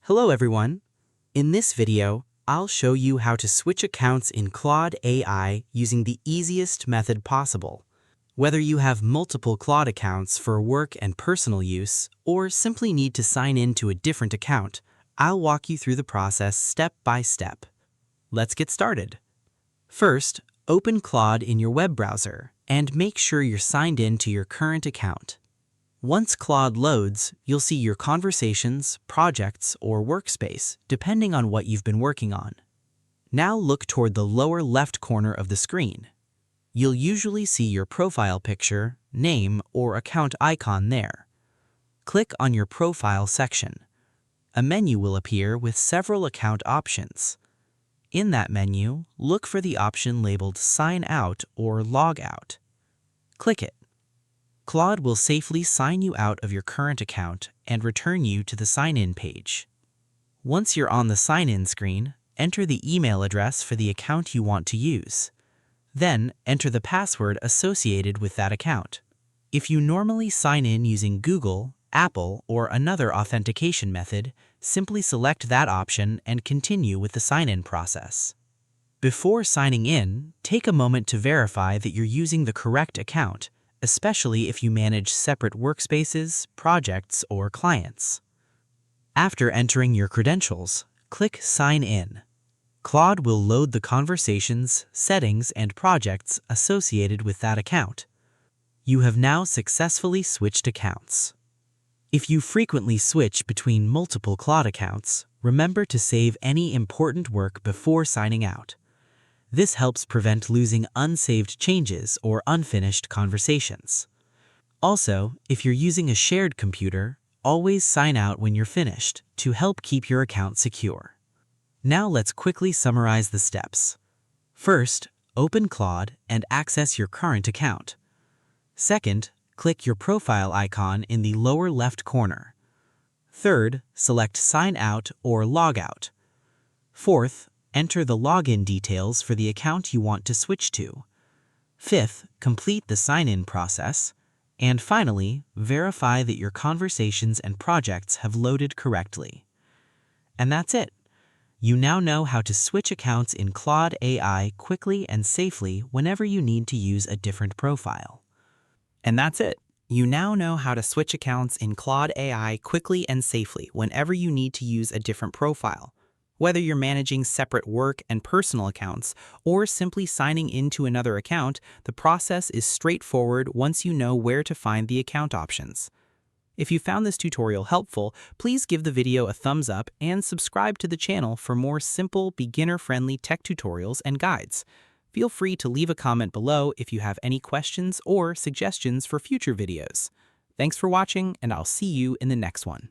Hello everyone. In this video, I'll show you how to switch accounts in Claude AI using the easiest method possible. Whether you have multiple Claude accounts for work and personal use, or simply need to sign in to a different account, I'll walk you through the process step by step. Let's get started. First, open Claude in your web browser and make sure you're signed in to your current account. Once Claude loads, you'll see your conversations, projects, or workspace, depending on what you've been working on. Now look toward the lower left corner of the screen. You'll usually see your profile picture, name, or account icon there. Click on your Profile section. A menu will appear with several account options. In that menu, look for the option labeled Sign Out or Log Out. Click it. Claude will safely sign you out of your current account and return you to the sign-in page. Once you're on the sign-in screen, enter the email address for the account you want to use. Then, enter the password associated with that account. If you normally sign in using Google, Apple, or another authentication method, simply select that option and continue with the sign-in process. Before signing in, take a moment to verify that you're using the correct account, especially if you manage separate workspaces, projects, or clients. After entering your credentials, click Sign In. Claude will load the conversations, settings, and projects associated with that account. You have now successfully switched accounts. If you frequently switch between multiple Claude accounts, remember to save any important work before signing out. This helps prevent losing unsaved changes or unfinished conversations. Also, if you're using a shared computer, always sign out when you're finished to help keep your account secure. Now let's quickly summarize the steps. First, open Claude and access your current account. Second, click your profile icon in the lower left corner. Third, select Sign Out or Log Out. Fourth, enter the login details for the account you want to switch to. Fifth, complete the sign-in process. And finally, verify that your conversations and projects have loaded correctly. And that's it. You now know how to switch accounts in Claude AI quickly and safely whenever you need to use a different profile. And that's it. You now know how to switch accounts in Claude AI quickly and safely whenever you need to use a different profile. Whether you're managing separate work and personal accounts or simply signing into another account, the process is straightforward once you know where to find the account options. If you found this tutorial helpful, please give the video a thumbs up and subscribe to the channel for more simple, beginner-friendly tech tutorials and guides. Feel free to leave a comment below if you have any questions or suggestions for future videos. Thanks for watching, and I'll see you in the next one.